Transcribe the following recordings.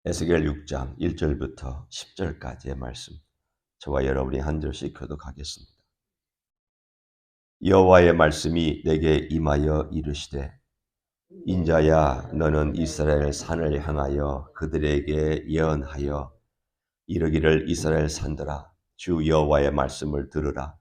에스겔 6장 1절부터 10절까지의 말씀, 저와 여러분이 한 절씩 교독하겠습니다. 여호와의 말씀이 내게 임하여 이르시되, 인자야, 너는 이스라엘 산을 향하여 그들에게 예언하여 이르기를, 이스라엘 산들아, 주 여호와의 말씀을 들으라.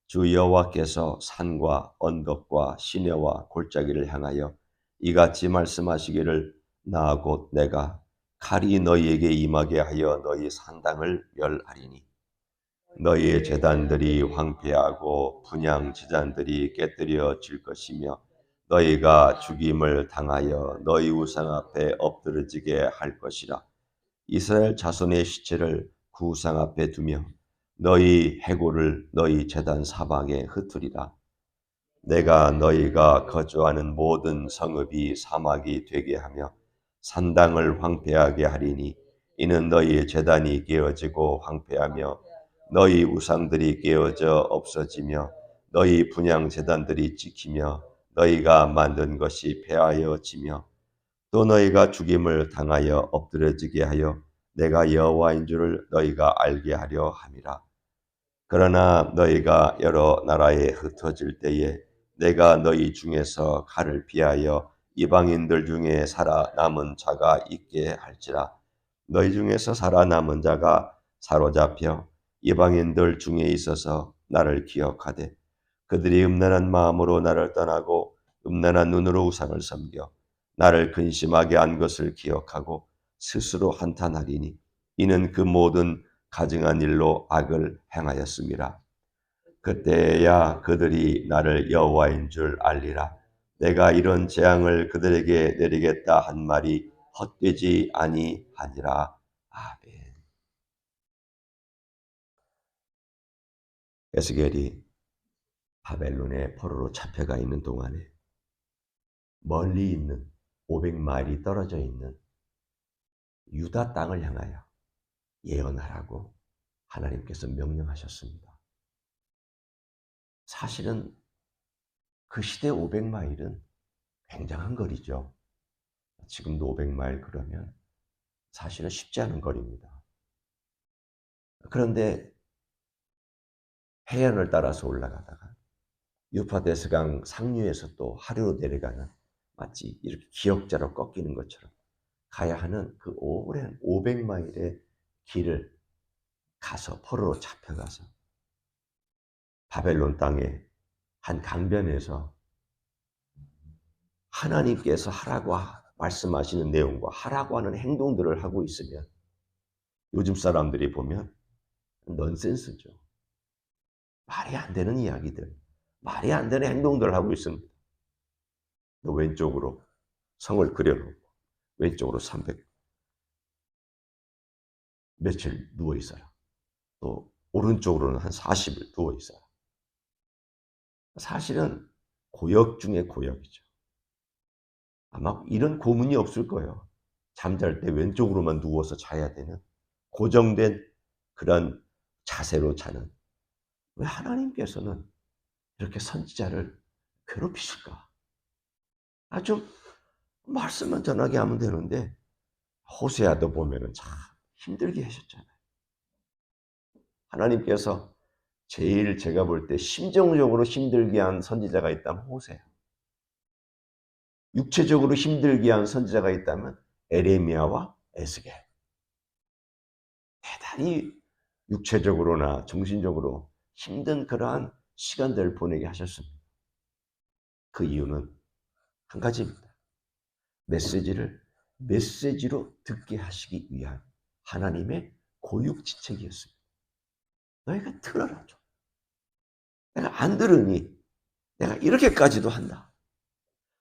주 여호와께서 산과 언덕과 시내와 골짜기를 향하여 이같이 말씀하시기를, 나 곧 내가 칼이 너희에게 임하게 하여 너희 산당을 멸하리니 너희의 제단들이 황폐하고 분향 제단들이 깨뜨려질 것이며 너희가 죽임을 당하여 너희 우상 앞에 엎드러지게 할 것이라. 이스라엘 자손의 시체를 그 우상 앞에 두며 너희 해골을 너희 제단 사방에 흩으리라. 내가 너희가 거주하는 모든 성읍이 사막이 되게 하며 산당을 황폐하게 하리니 이는 너희의 제단이 깨어지고 황폐하며 너희 우상들이 깨어져 없어지며 너희 분향 제단들이 찍히며 너희가 만든 것이 폐하여지며 또 너희가 죽임을 당하여 엎드려지게 하여 내가 여호와인 줄을 너희가 알게 하려 함이라. 그러나 너희가 여러 나라에 흩어질 때에 내가 너희 중에서 칼을 피하여 이방인들 중에 살아남은 자가 있게 할지라. 너희 중에서 살아남은 자가 사로잡혀 이방인들 중에 있어서 나를 기억하되 그들이 음란한 마음으로 나를 떠나고 음란한 눈으로 우상을 섬겨 나를 근심하게 한 것을 기억하고 스스로 한탄하리니 이는 그 모든 가증한 일로 악을 행하였음이라. 그때야 그들이 나를 여호와인 줄 알리라. 내가 이런 재앙을 그들에게 내리겠다 한 말이 헛되지 아니하니라. 아멘. 에스겔이 바벨론의 포로로 잡혀가 있는 동안에 멀리 있는 500마일이 떨어져 있는 유다 땅을 향하여 예언하라고 하나님께서 명령하셨습니다. 사실은 그 시대 500마일은 굉장한 거리죠. 지금도 500마일 그러면 사실은 쉽지 않은 거리입니다. 그런데 해안을 따라서 올라가다가 유프라테스강 상류에서 또 하류로 내려가는, 마치 이렇게 기역자로 꺾이는 것처럼 가야 하는 그 오랜 500마일의 길을 가서 포로로 잡혀가서 바벨론 땅의 한 강변에서 하나님께서 하라고 말씀하시는 내용과 하라고 하는 행동들을 하고 있으면 요즘 사람들이 보면 넌센스죠. 말이 안 되는 이야기들, 말이 안 되는 행동들을 하고 있습니다. 너 왼쪽으로 성을 그려놓고 왼쪽으로 300 며칠 누워 있어라. 또 오른쪽으로는 한 40일 누워 있어라. 사실은 고역 중에 고역이죠. 아마 이런 고문이 없을 거예요. 잠잘 때 왼쪽으로만 누워서 자야 되는 고정된 그런 자세로 자는. 왜 하나님께서는 이렇게 선지자를 괴롭히실까? 좀 말씀만 전하게 하면 되는데, 호세아도 보면은 참 힘들게 하셨잖아요. 하나님께서 제일 제가 볼 때 심정적으로 힘들게 한 선지자가 있다면 호세아. 육체적으로 힘들게 한 선지자가 있다면 에레미야와 에스겔. 대단히 육체적으로나 정신적으로 힘든 그러한 시간들을 보내게 하셨습니다. 그 이유는 한 가지입니다. 메시지로 듣게 하시기 위한 하나님의 고육지책이었습니다. 너희가 들어라 좀. 내가 안 들으니 내가 이렇게까지도 한다.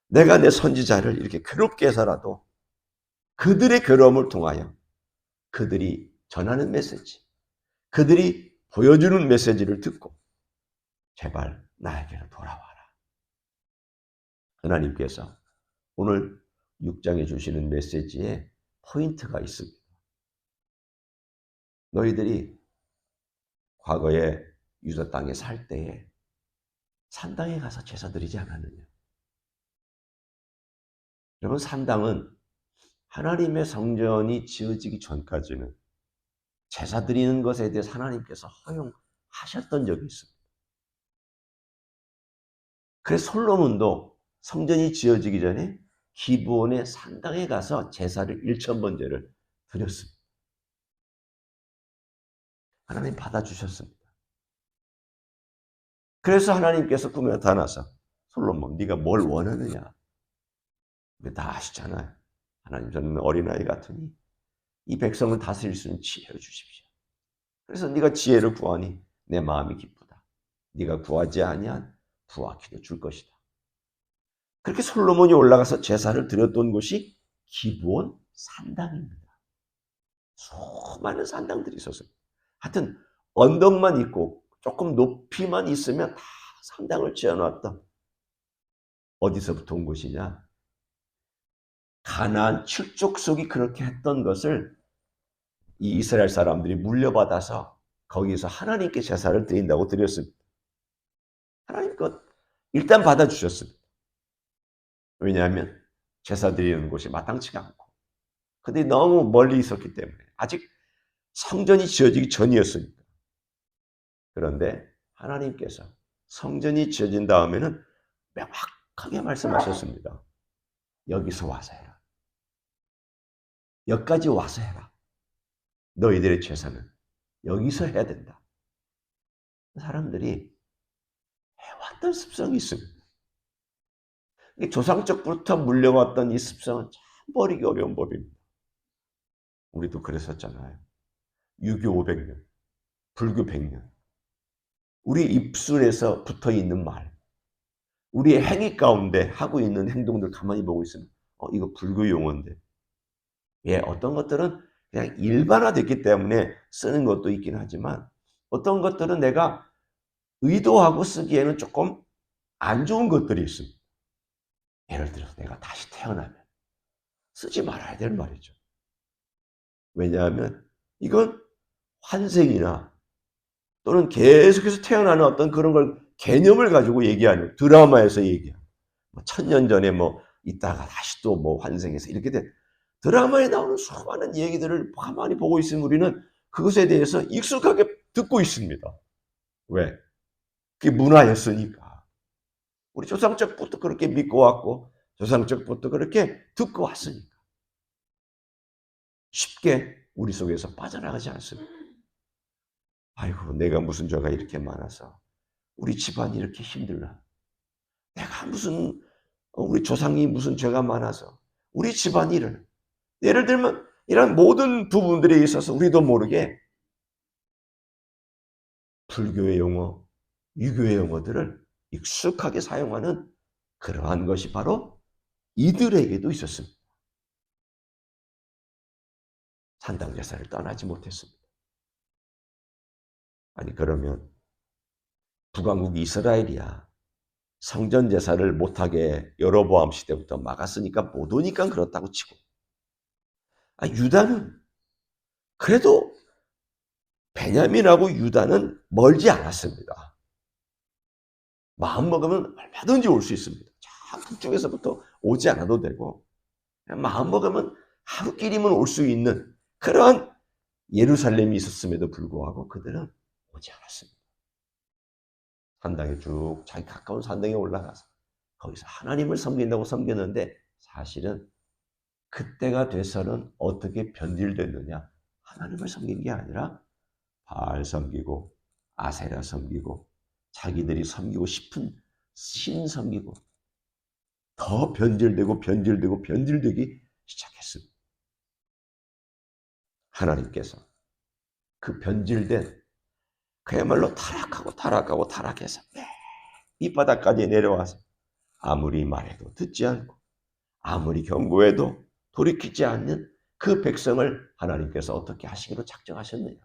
내가 내 선지자를 이렇게 괴롭게 해서라도 그들의 괴로움을 통하여 그들이 전하는 메시지, 그들이 보여주는 메시지를 듣고 제발 나에게로 돌아와라. 하나님께서 오늘 6장에 주시는 메시지에 포인트가 있습니다. 너희들이 과거에 유다 땅에 살 때에 산당에 가서 제사 드리지 않았느냐? 여러분, 산당은 하나님의 성전이 지어지기 전까지는 제사 드리는 것에 대해서 하나님께서 허용하셨던 적이 있습니다. 그래서 솔로몬도 성전이 지어지기 전에 기브온의 산당에 가서 제사를 1,000번제를 드렸습니다. 하나님 받아주셨습니다. 그래서 하나님께서 꿈에 나타나서 솔로몬 네가 뭘 원하느냐? 다 아시잖아요. 하나님 저는 어린아이 같으니 이 백성을 다스릴 수 있는 지혜를 주십시오. 그래서 네가 지혜를 구하니 내 마음이 기쁘다. 네가 구하지 아니한 부와 기도 줄 것이다. 그렇게 솔로몬이 올라가서 제사를 드렸던 곳이 기브온 산당입니다. 수많은 산당들이 있었어요. 하여튼 언덕만 있고 조금 높이만 있으면 다 산당을 지어놨던, 어디서부터 온 곳이냐? 가나안 칠족속이 그렇게 했던 것을 이 이스라엘 사람들이 물려받아서 거기서 하나님께 제사를 드린다고 드렸습니다. 하나님 것 일단 받아주셨습니다. 왜냐하면 제사 드리는 곳이 마땅치가 않고, 근데 너무 멀리 있었기 때문에, 아직 성전이 지어지기 전이었으니까. 그런데 하나님께서 성전이 지어진 다음에는 명확하게 말씀하셨습니다. 여기서 와서 해라. 여기까지 와서 해라. 너희들의 제사는 여기서 해야 된다. 사람들이 해왔던 습성이 있습니다. 조상적부터 물려왔던 이 습성은 참 버리기 어려운 법입니다. 우리도 그랬었잖아요. 유교 500년, 불교 100년. 우리 입술에서 붙어있는 말, 우리의 행위 가운데 하고 있는 행동들 가만히 보고 있으면 이거 불교 용어인데. 예, 어떤 것들은 그냥 일반화됐기 때문에 쓰는 것도 있긴 하지만 어떤 것들은 내가 의도하고 쓰기에는 조금 안 좋은 것들이 있습니다. 예를 들어서 내가 다시 태어나면 쓰지 말아야 될 말이죠. 왜냐하면 이건 환생이나 또는 계속해서 태어나는 어떤 그런 걸 개념을 가지고 얘기하는, 드라마에서 얘기하는, 1000년 전에 있다가 다시 또 환생해서 이렇게 된 드라마에 나오는 수많은 얘기들을 가만히 보고 있으면 우리는 그것에 대해서 익숙하게 듣고 있습니다. 왜? 그게 문화였으니까. 우리 조상적부터 그렇게 믿고 왔고 조상적부터 그렇게 듣고 왔으니까 쉽게 우리 속에서 빠져나가지 않습니다. 아이고, 내가 무슨 죄가 이렇게 많아서 우리 집안이 이렇게 힘들나? 내가 무슨 우리 조상이 무슨 죄가 많아서 우리 집안일을, 예를 들면 이런 모든 부분들에 있어서 우리도 모르게 불교의 용어, 유교의 용어들을 익숙하게 사용하는 그러한 것이 바로 이들에게도 있었습니다. 산당 제사를 떠나지 못했습니다. 아니 그러면 북왕국 이스라엘이야 성전 제사를 못하게 여로보암 시대부터 막았으니까 못 오니까 그렇다고 치고, 유다는 그래도 베냐민하고 유다는 멀지 않았습니다. 마음먹으면 얼마든지 올 수 있습니다. 저 북쪽에서부터 오지 않아도 되고 마음먹으면 하루끼리면 올 수 있는 그런 예루살렘이 있었음에도 불구하고 그들은 오지 않았습니다. 산당에 쭉 자기 가까운 산당에 올라가서 거기서 하나님을 섬긴다고 섬겼는데 사실은 그때가 돼서는 어떻게 변질됐느냐? 하나님을 섬긴 게 아니라 바알 섬기고 아세라 섬기고 자기들이 섬기고 싶은 신 섬기고 더 변질되기 시작했습니다. 하나님께서 그 변질된 그야말로 타락해서 밑바닥까지 내려와서 아무리 말해도 듣지 않고 아무리 경고해도 돌이키지 않는 그 백성을 하나님께서 어떻게 하시기로 작정하셨느냐?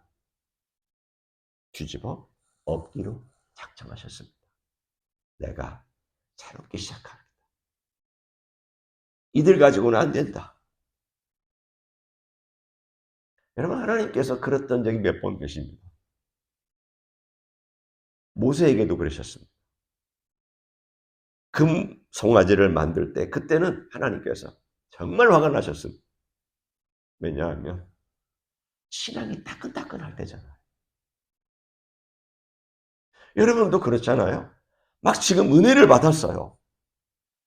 뒤집어 엎기로 작정하셨습니다. 내가 새롭게 시작합니다. 이들 가지고는 안 된다. 여러분, 하나님께서 그랬던 적이 몇 번 계십니다. 모세에게도 그러셨습니다. 금 송아지를 만들 때 그때는 하나님께서 정말 화가 나셨습니다. 왜냐하면 신앙이 따끈따끈할 때잖아요. 여러분도 그렇잖아요. 막 지금 은혜를 받았어요.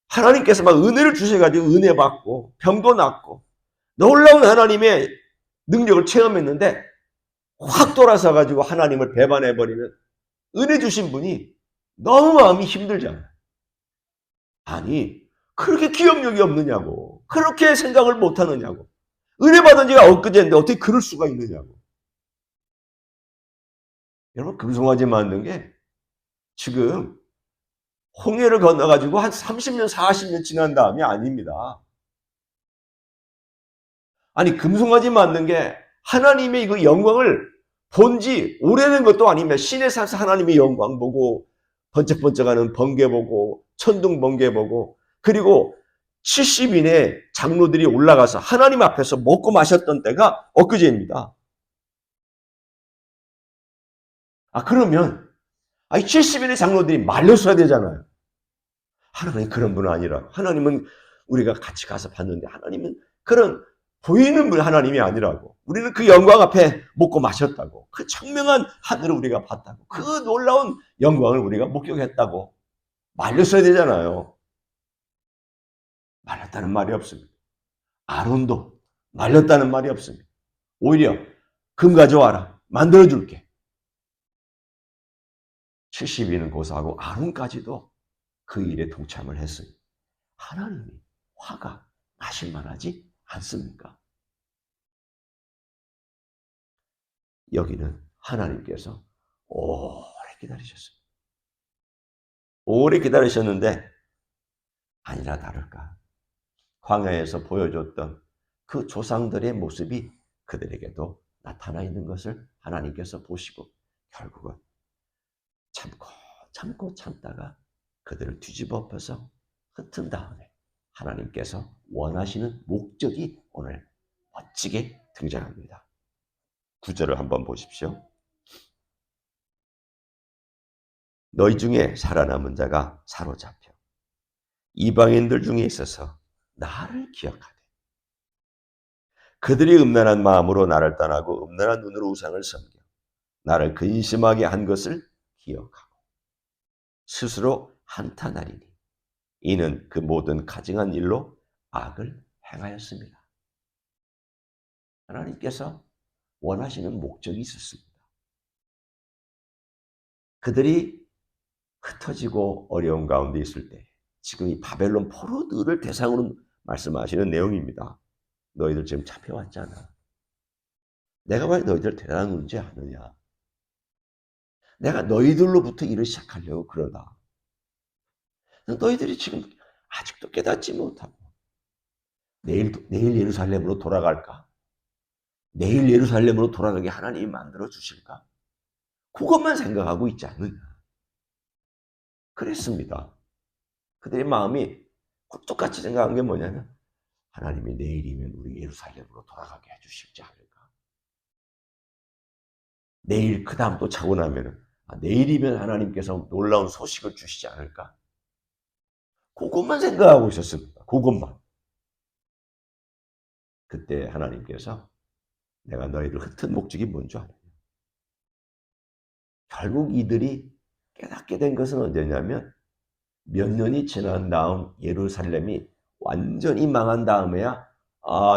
하나님께서 막 은혜를 주셔가지고 은혜 받고 병도 낫고 놀라운 하나님의 능력을 체험했는데 확 돌아서 가지고 하나님을 배반해 버리면 은혜 주신 분이 너무 마음이 힘들잖아요. 아니 그렇게 기억력이 없느냐고, 그렇게 생각을 못 하느냐고, 은혜 받은 지가 엊그제인데 어떻게 그럴 수가 있느냐고. 여러분 금송아지 만든 게 지금 홍해를 건너가지고 한 30년 40년 지난 다음이 아닙니다. 아니 금송아지 만든 게 하나님의 그 영광을 본지 오래된 것도 아니면 신의 산에서 하나님의 영광 보고 번쩍번쩍하는 번개 보고 천둥 번개 보고 그리고 70인의 장로들이 올라가서 하나님 앞에서 먹고 마셨던 때가 엊그제입니다. 그러면 70인의 장로들이 말렸어야 되잖아요. 하나님 그런 분은 아니라, 하나님은 우리가 같이 가서 봤는데 하나님은 그런 보이는 분 하나님이 아니라고. 우리는 그 영광 앞에 먹고 마셨다고. 그 청명한 하늘을 우리가 봤다고. 그 놀라운 영광을 우리가 목격했다고. 말렸어야 되잖아요. 말렸다는 말이 없습니다. 아론도 말렸다는 말이 없습니다. 오히려 금 가져와라. 만들어줄게. 70인은 고사하고 아론까지도 그 일에 동참을 했어요. 하나님이 화가 나실 만하지 않습니까? 여기는 하나님께서 오래 기다리셨습니다. 오래 기다리셨는데 아니라 다를까, 광야에서 보여줬던 그 조상들의 모습이 그들에게도 나타나 있는 것을 하나님께서 보시고 결국은 참고 참다가 그들을 뒤집어 엎어서 흩은 다음에 하나님께서 원하시는 목적이 오늘 멋지게 등장합니다. 9절을 한번 보십시오. 너희 중에 살아남은 자가 사로잡혀 이방인들 중에 있어서 나를 기억하되 그들이 음란한 마음으로 나를 떠나고 음란한 눈으로 우상을 섬겨 나를 근심하게 한 것을 기억하고 스스로 한탄하리니 이는 그 모든 가증한 일로 악을 행하였습니다. 하나님께서 원하시는 목적이 있었습니다. 그들이 흩어지고 어려운 가운데 있을 때 지금 이 바벨론 포로들을 대상으로 말씀하시는 내용입니다. 너희들 지금 잡혀왔잖아. 내가 왜 너희들 데려다놓지 않느냐. 내가 너희들로부터 일을 시작하려고 그러다. 너희들이 지금 아직도 깨닫지 못하고 내일 예루살렘으로 돌아갈까? 내일 예루살렘으로 돌아가게 하나님이 만들어 주실까? 그것만 생각하고 있지 않느냐. 그랬습니다. 그들의 마음이 똑같이 생각한 게 뭐냐면 하나님이 내일이면 우리 예루살렘으로 돌아가게 해주실지 않을까? 내일 그 다음 또 자고 나면은 내일이면 하나님께서 놀라운 소식을 주시지 않을까? 그것만 생각하고 있었습니다. 그것만. 그때 하나님께서 내가 너희를 흩은 목적이 뭔 줄 아느냐? 결국 이들이 깨닫게 된 것은 언제냐면 몇 년이 지난 다음 예루살렘이 완전히 망한 다음에야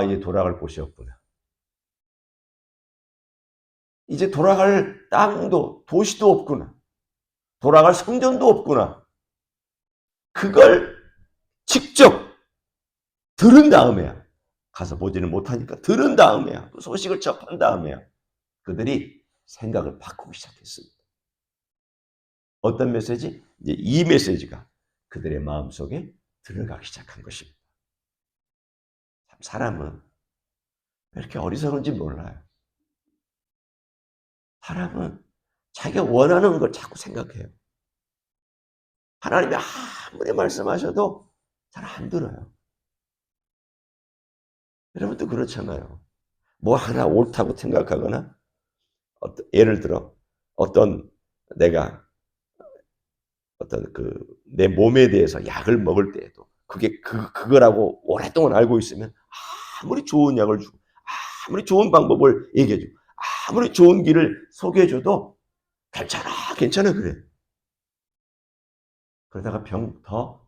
이제 돌아갈 곳이 없구나. 이제 돌아갈 땅도 도시도 없구나. 돌아갈 성전도 없구나. 그걸 직접 들은 다음에야, 가서 보지는 못하니까 들은 다음에야, 그 소식을 접한 다음에야 그들이 생각을 바꾸기 시작했습니다. 어떤 메시지? 이제 이 메시지가 그들의 마음속에 들어가기 시작한 것입니다. 참 사람은 왜 이렇게 어리석은지 몰라요. 사람은 자기가 원하는 걸 자꾸 생각해요. 하나님이 아무리 말씀하셔도 잘 안 들어요. 여러분도 그렇잖아요. 뭐 하나 옳다고 생각하거나 예를 들어 내가 내 몸에 대해서 약을 먹을 때에도 그게 그거라고 오랫동안 알고 있으면 아무리 좋은 약을 주고 아무리 좋은 방법을 얘기해주고 아무리 좋은 길을 소개해줘도 괜찮아, 괜찮아 그래. 그러다가 병 더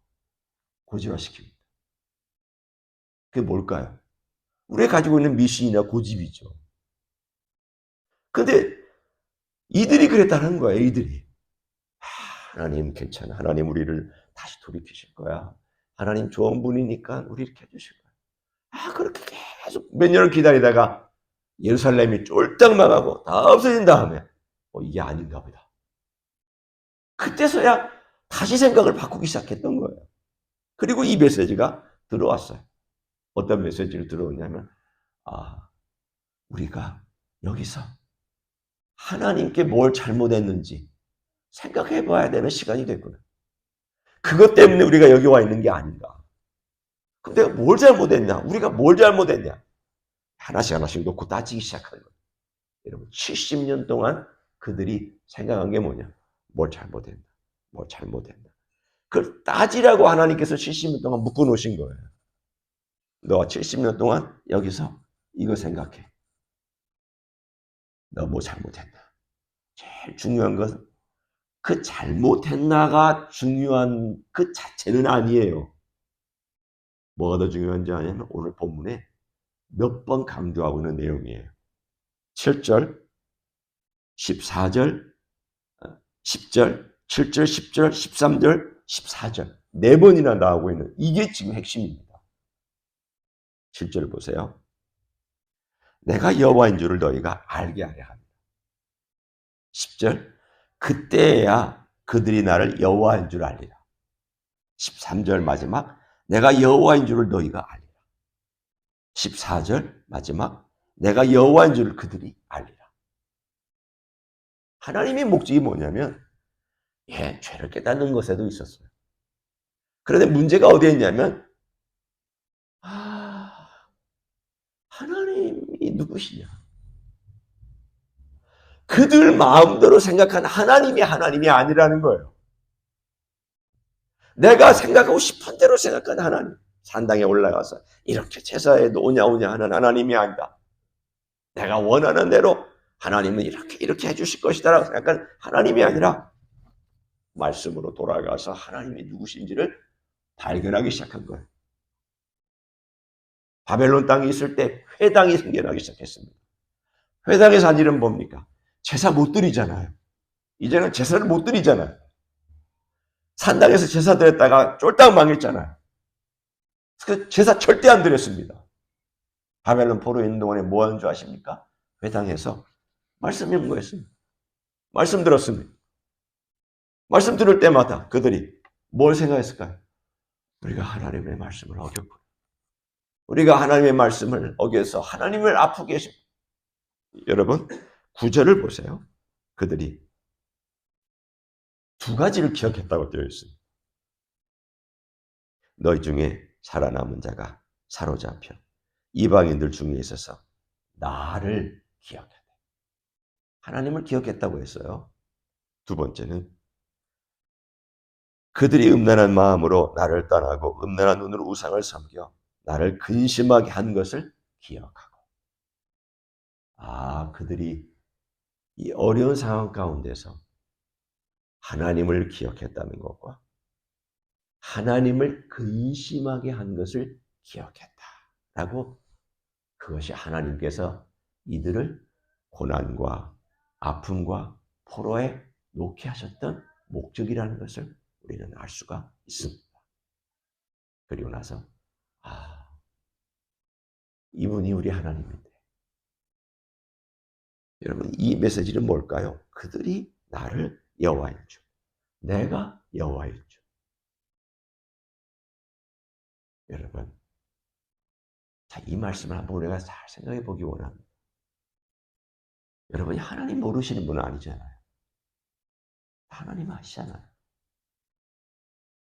고질화시킵니다. 그게 뭘까요? 우리가 가지고 있는 미신이나 고집이죠. 근데 이들이 그랬다는 거예요. 이들이. 하나님 괜찮아. 하나님 우리를 다시 돌이키실 거야. 하나님 좋은 분이니까 우리 이렇게 해주실 거야. 그렇게 계속 몇 년을 기다리다가 예루살렘이 쫄딱 망하고 다 없어진 다음에 이게 아닌가 보다. 그때서야 다시 생각을 바꾸기 시작했던 거예요. 그리고 이 메시지가 들어왔어요. 어떤 메시지를 들어오냐면 우리가 여기서 하나님께 뭘 잘못했는지 생각해 봐야 되는 시간이 됐구나. 그것 때문에 우리가 여기 와 있는 게 아닌가. 그럼 내가 뭘 잘못했냐? 우리가 뭘 잘못했냐? 하나씩 하나씩 놓고 따지기 시작하는 거예요. 여러분 70년 동안 그들이 생각한 게 뭐냐? 뭘 잘못했나? 뭘 잘못했나? 그걸 따지라고 하나님께서 70년 동안 묶어놓으신 거예요. 너가 70년 동안 여기서 이거 생각해. 너 뭐 잘못했나? 제일 중요한 것은 그 잘못했나가 중요한 그 자체는 아니에요. 뭐가 더 중요한지 아냐면 오늘 본문에 몇 번 강조하고 있는 내용이에요. 7절, 14절, 10절, 7절, 10절, 13절, 14절. 네 번이나 나오고 있는 이게 지금 핵심입니다. 7절 보세요. 내가 여호와인 줄을 너희가 알게 하려 합니다. 10절, 그때야 그들이 나를 여호와인 줄 알리라. 13절 마지막, 내가 여호와인 줄을 너희가 알리라. 14절 마지막, 내가 여호와인 줄을 그들이 알리라. 하나님의 목적이 뭐냐면 죄를 깨닫는 것에도 있었어요. 그런데 문제가 어디에 있냐면 하나님이 누구시냐? 그들 마음대로 생각한 하나님이 아니라는 거예요. 내가 생각하고 싶은 대로 생각한 하나님. 산당에 올라가서 이렇게 제사에도 오냐 하는 하나님이 아니다. 내가 원하는 대로 하나님은 이렇게 해주실 것이다라고 생각한 하나님이 아니라 말씀으로 돌아가서 하나님이 누구신지를 발견하기 시작한 거예요. 바벨론 땅에 있을 때 회당이 생겨나기 시작했습니다. 회당에서 한 일은 뭡니까? 제사 못 드리잖아요. 이제는 제사를 못 드리잖아요. 산당에서 제사 드렸다가 쫄딱 망했잖아요. 그 제사 절대 안 드렸습니다. 바벨론 포로 있는 동안에 뭐 하는 줄 아십니까? 회당에서 말씀 연구했습니다. 말씀 들었습니다. 말씀 들을 때마다 그들이 뭘 생각했을까요? 우리가 하나님의 말씀을 어겼고 우리가 하나님의 말씀을 어겨서 하나님을 아프게 하시고 여러분 9절을 보세요. 그들이 두 가지를 기억했다고 되어 있습니다. 너희 중에 살아남은 자가 사로잡혀 이방인들 중에 있어서 나를 기억하다. 하나님을 기억했다고 했어요. 두 번째는 그들이 음란한 마음으로 나를 떠나고 음란한 눈으로 우상을 섬겨 나를 근심하게 한 것을 기억하고. 그들이 이 어려운 상황 가운데서 하나님을 기억했다는 것과 하나님을 근심하게 한 것을 기억했다라고 그것이 하나님께서 이들을 고난과 아픔과 포로에 놓게 하셨던 목적이라는 것을 우리는 알 수가 있습니다. 그리고 나서 이분이 우리 하나님인데 여러분 이 메시지는 뭘까요? 그들이 나를 여호와인 줄, 내가 여호와인 줄. 여러분 이 말씀을 한번 우리가 잘 생각해 보기 원합니다. 여러분이 하나님 모르시는 분은 아니잖아요. 하나님 아시잖아요.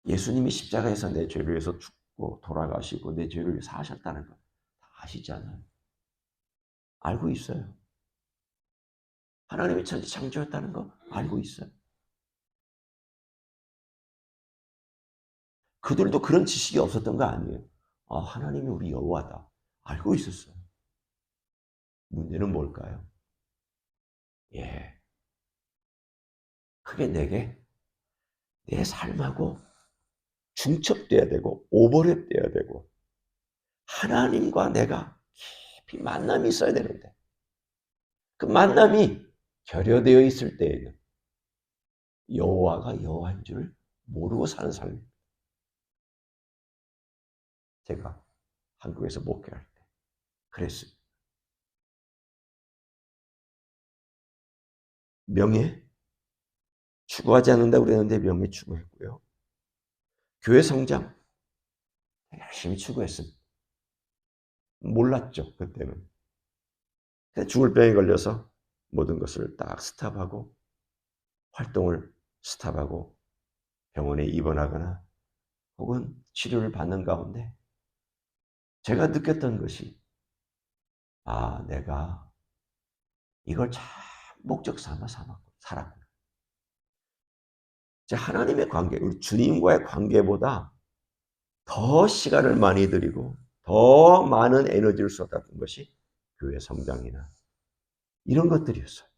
예수님이 십자가에서 내 죄를 위해서 죽고 돌아가시고 내 죄를 위해서 하셨다는 거 다 아시잖아요. 알고 있어요. 하나님이 천지 창조했다는 거 알고 있어요. 그들도 그런 지식이 없었던 거 아니에요. 하나님이 우리 여호와다. 알고 있었어요. 문제는 뭘까요? 예, 그게 내게 내 삶하고 중첩돼야 되고 오버랩돼야 되고 하나님과 내가 깊이 만남이 있어야 되는데 그 만남이 결여되어 있을 때에는 여호와가 여호와인 줄 모르고 사는 삶입니다. 제가 한국에서 목회할 때 그랬습니다. 명예 추구하지 않는다고 그랬는데 명예 추구했고요. 교회 성장 열심히 추구했습니다. 몰랐죠, 그때는. 죽을 병에 걸려서 모든 것을 딱 스탑하고 활동을 스탑하고 병원에 입원하거나 혹은 치료를 받는 가운데 제가 느꼈던 것이 내가 이걸 참 목적 삼아 살았구나. 하나님의 관계, 우리 주님과의 관계보다 더 시간을 많이 들이고 더 많은 에너지를 쏟았던 것이 교회 성장이나 이런 것들이었어요.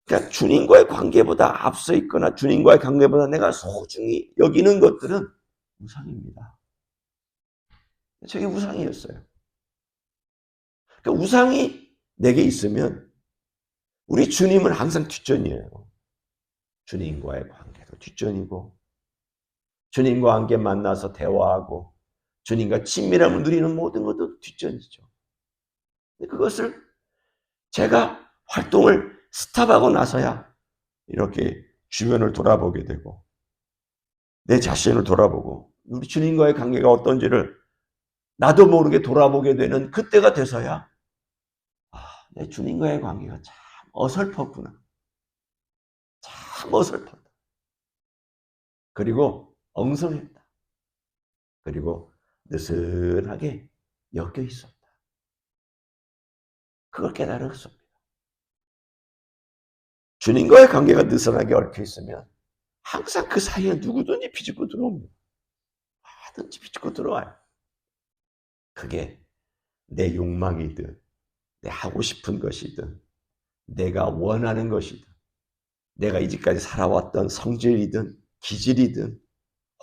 그러니까 주님과의 관계보다 앞서 있거나 주님과의 관계보다 내가 소중히 여기는 것들은 우상입니다. 저게 우상이었어요. 그러니까 우상이 내게 있으면 우리 주님은 항상 뒷전이에요. 주님과의 관계도 뒷전이고 주님과 함께 만나서 대화하고 주님과 친밀함을 누리는 모든 것도 뒷전이죠. 그것을 제가 활동을 스탑하고 나서야 이렇게 주변을 돌아보게 되고 내 자신을 돌아보고 우리 주님과의 관계가 어떤지를 나도 모르게 돌아보게 되는 그때가 돼서야 내 주님과의 관계가 참 어설펐구나. 참 어설펐다. 그리고 엉성했다. 그리고 느슨하게 엮여 있었다. 그걸 깨달았습니다. 주님과의 관계가 느슨하게 얽혀 있으면 항상 그 사이에 누구든지 비집고 들어옵니다. 하든지 비집고 들어와요. 그게 내 욕망이든 내 하고 싶은 것이든 내가 원하는 것이든 내가 이제까지 살아왔던 성질이든 기질이든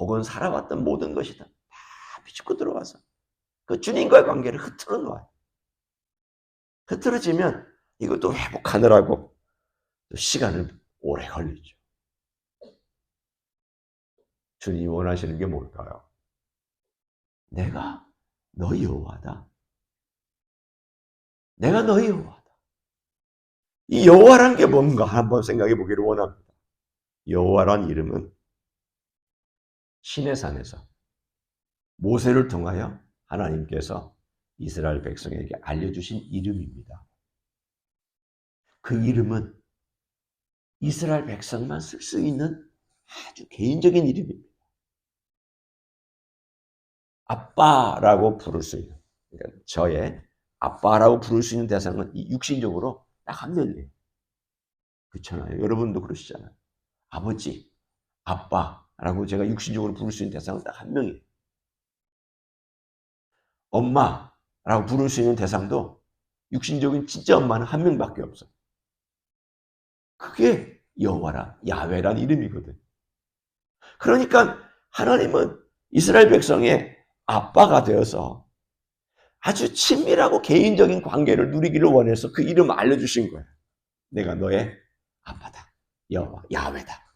혹은 살아왔던 모든 것이든 다 비집고 들어와서 그 주님과의 관계를 흐트러 놓아요. 흐트러지면 이것도 회복하느라고 시간을 오래 걸리죠. 주님이 원하시는 게 뭘까요? 내가 너희 여호와다. 내가 너희 여호와다. 이 여호와란 게 뭔가 한번 생각해 보기를 원합니다. 여호와란 이름은 시내산에서 모세를 통하여 하나님께서 이스라엘 백성에게 알려주신 이름입니다. 그 이름은 이스라엘 백성만 쓸 수 있는 아주 개인적인 이름입니다. 아빠라고 부를 수 있는, 그러니까 저의 아빠라고 부를 수 있는 대상은 육신적으로 딱 한 명이에요. 그렇잖아요. 여러분도 그러시잖아요. 아버지, 아빠라고 제가 육신적으로 부를 수 있는 대상은 딱 한 명이에요. 엄마라고 부를 수 있는 대상도 육신적인 진짜 엄마는 한 명밖에 없어요. 그게 여호와라, 야훼란 이름이거든. 그러니까 하나님은 이스라엘 백성의 아빠가 되어서 아주 친밀하고 개인적인 관계를 누리기를 원해서 그 이름을 알려주신 거예요. 내가 너의 아빠다. 여호와, 야훼다.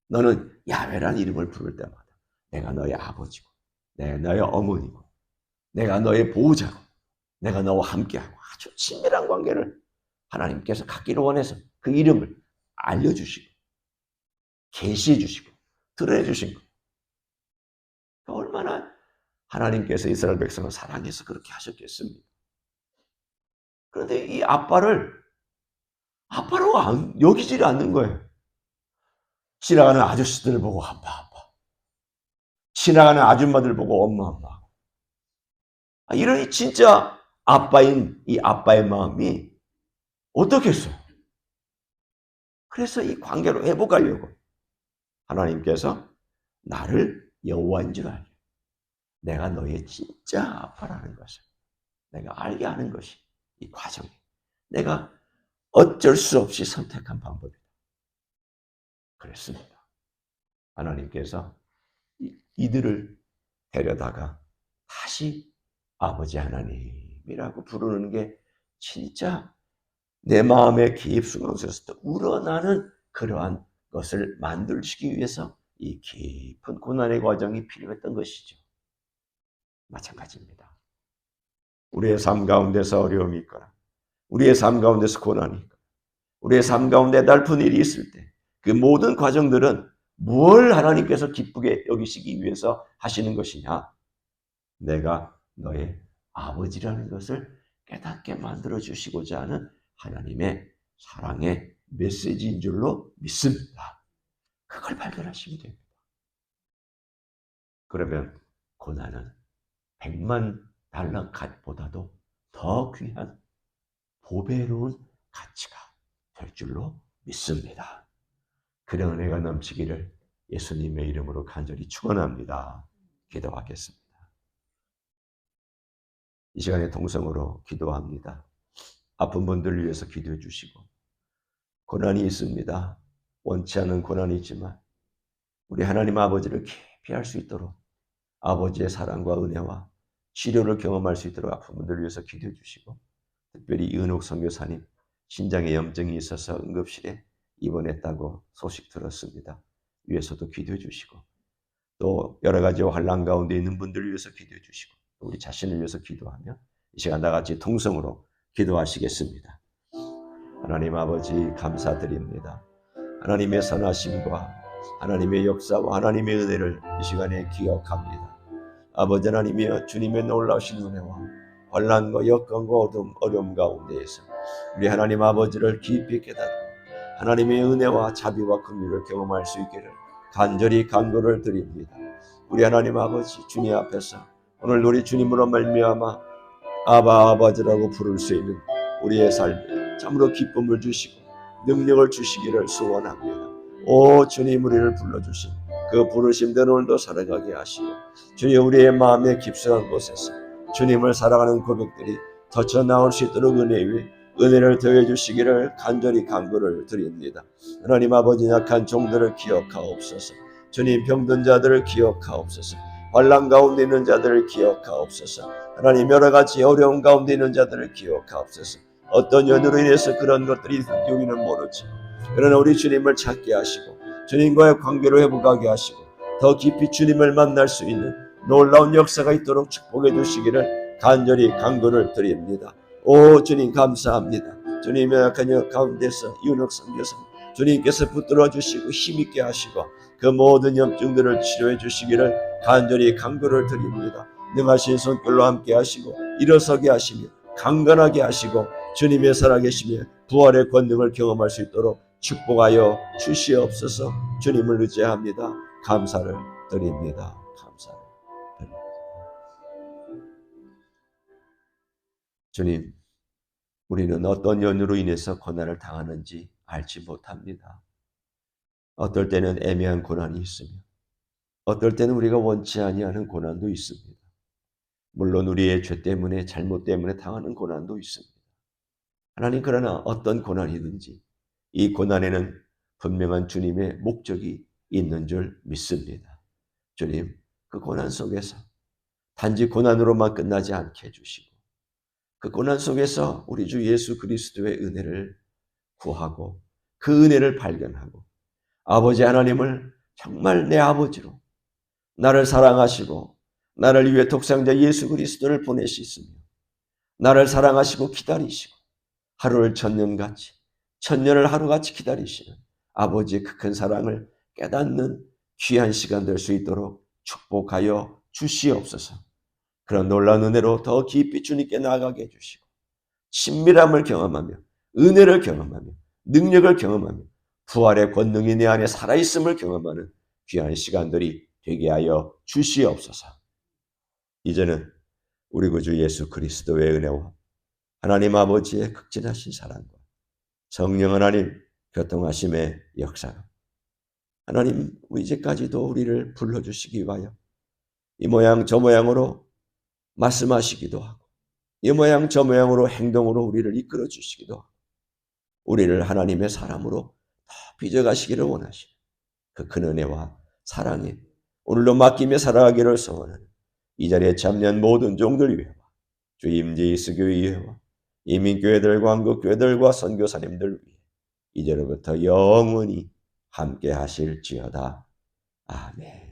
너는 야훼란 이름을 부를 때마다 내가 너의 아버지고 내가 너의 어머니고 내가 너의 보호자고 내가 너와 함께하고 아주 친밀한 관계를 하나님께서 갖기를 원해서 그 이름을 알려주시고 계시해 주시고 드러내 주신 거예요. 얼마나 하나님께서 이스라엘 백성을 사랑해서 그렇게 하셨겠습니까? 그런데 이 아빠라고 여기지를 않는 거예요. 지나가는 아저씨들을 보고 아빠. 지나가는 아줌마들 보고 엄마. 이러니 진짜 아빠인 이 아빠의 마음이 어떻겠어요? 그래서 이 관계로 회복하려고 하나님께서 나를 여호와인 줄 알려. 내가 너의 진짜 아빠라는 것을 내가 알게 하는 것이 이 과정이 내가 어쩔 수 없이 선택한 방법이다. 그랬습니다. 하나님께서 이들을 데려다가 다시 아버지 하나님이라고 부르는 게 진짜 내 마음의 깊숙함에서 우러나는 그러한 것을 만들기 위해서 이 깊은 고난의 과정이 필요했던 것이죠. 마찬가지입니다. 우리의 삶 가운데서 어려움이 있거나 우리의 삶 가운데서 고난이 있거나 우리의 삶 가운데 날픈 일이 있을 때 그 모든 과정들은 뭘 하나님께서 기쁘게 여기시기 위해서 하시는 것이냐? 내가 너의 아버지라는 것을 깨닫게 만들어 주시고자 하는 하나님의 사랑의 메시지인 줄로 믿습니다. 그걸 발견하시면 됩니다. 그러면 고난은 100만 달러 값보다도 더 귀한 보배로운 가치가 될 줄로 믿습니다. 그런 은혜가 넘치기를 예수님의 이름으로 간절히 축원합니다. 기도하겠습니다. 이 시간에 동성으로 기도합니다. 아픈 분들을 위해서 기도해 주시고 고난이 있습니다. 원치 않은 고난이 있지만 우리 하나님 아버지를 깊이 알 수 있도록 아버지의 사랑과 은혜와 치료를 경험할 수 있도록 아픈 분들을 위해서 기도해 주시고 특별히 이은옥 선교사님 신장에 염증이 있어서 응급실에 입원했다고 소식 들었습니다. 위해서도 기도해 주시고 또 여러 가지 환난 가운데 있는 분들을 위해서 기도해 주시고 우리 자신을 위해서 기도하며 이 시간 나같이 통성으로 기도하시겠습니다. 하나님 아버지 감사드립니다. 하나님의 선하심과 하나님의 역사와 하나님의 은혜를 이 시간에 기억합니다. 아버지 하나님이여 주님의 놀라우신 은혜와 환난과 여건과 어려움 가운데에서 우리 하나님 아버지를 깊이 깨닫고 하나님의 은혜와 자비와 긍휼을 경험할 수 있기를 간절히 간구를 드립니다. 우리 하나님 아버지 주님 앞에서 오늘 우리 주님으로 말미암아 아바 아버지라고 부를 수 있는 우리의 삶에 참으로 기쁨을 주시고 능력을 주시기를 소원합니다. 오 주님 우리를 불러주신 그 부르심대로 오늘도 살아가게 하시고 주님 우리의 마음의 깊숙한 곳에서 주님을 사랑하는 고백들이 덧쳐 나올 수 있도록 은혜 위에 은혜를 더해 주시기를 간절히 간구를 드립니다. 하나님 아버지 약한 종들을 기억하옵소서. 주님 병든 자들을 기억하옵소서. 환난 가운데 있는 자들을 기억하옵소서. 하나님 여러 가지 어려움 가운데 있는 자들을 기억하옵소서. 어떤 연유로 인해서 그런 것들이 있는지 우리는 모르지. 그러나 우리 주님을 찾게 하시고 주님과의 관계를 회복하게 하시고 더 깊이 주님을 만날 수 있는 놀라운 역사가 있도록 축복해 주시기를 간절히 간구를 드립니다. 오 주님 감사합니다. 주님의 약한 가운데서 이은옥 선교사님 주님께서 붙들어 주시고 힘있게 하시고 그 모든 염증들을 치료해 주시기를 간절히 간구를 드립니다. 능하신 손길로 함께 하시고 일어서게 하시며 강건하게 하시고 주님의 살아계시며 부활의 권능을 경험할 수 있도록 축복하여 주시옵소서. 주님을 의지합니다. 감사를 드립니다. 감사를 드립니다. 주님 우리는 어떤 연유로 인해서 고난을 당하는지 알지 못합니다. 어떨 때는 애매한 고난이 있으며 어떨 때는 우리가 원치 아니하는 고난도 있습니다. 물론 우리의 죄 때문에 잘못 때문에 당하는 고난도 있습니다. 하나님 그러나 어떤 고난이든지 이 고난에는 분명한 주님의 목적이 있는 줄 믿습니다. 주님 그 고난 속에서 단지 고난으로만 끝나지 않게 해주시고 그 고난 속에서 우리 주 예수 그리스도의 은혜를 구하고 그 은혜를 발견하고 아버지 하나님을 정말 내 아버지로 나를 사랑하시고 나를 위해 독생자 예수 그리스도를 보내시으며 나를 사랑하시고 기다리시고 하루를 천년같이 천년을 하루같이 기다리시는 아버지의 그 큰 사랑을 깨닫는 귀한 시간 될 수 있도록 축복하여 주시옵소서. 그런 놀라운 은혜로 더 깊이 주님께 나아가게 해주시고 친밀함을 경험하며 은혜를 경험하며 능력을 경험하며 부활의 권능이 내 안에 살아있음을 경험하는 귀한 시간들이 되게 하여 주시옵소서. 이제는 우리 구주 예수 그리스도의 은혜와 하나님 아버지의 극진하신 사랑과 성령 하나님 교통하심의 역사가 하나님 이제까지도 우리를 불러주시기 위하여 이 모양 저 모양으로 말씀하시기도 하고 이 모양 저 모양으로 행동으로 우리를 이끌어 주시기도 하고 우리를 하나님의 사람으로 더 빚어가시기를 원하시는 그 큰 은혜와 사랑에 오늘도 맡기며 살아가기를 소원하는 이 자리에 참여한 모든 종들 위해와 주 임재이스교회 위해와 이민교회들과 한국교회들과 선교사님들 위해 이제로부터 영원히 함께 하실지어다. 아멘.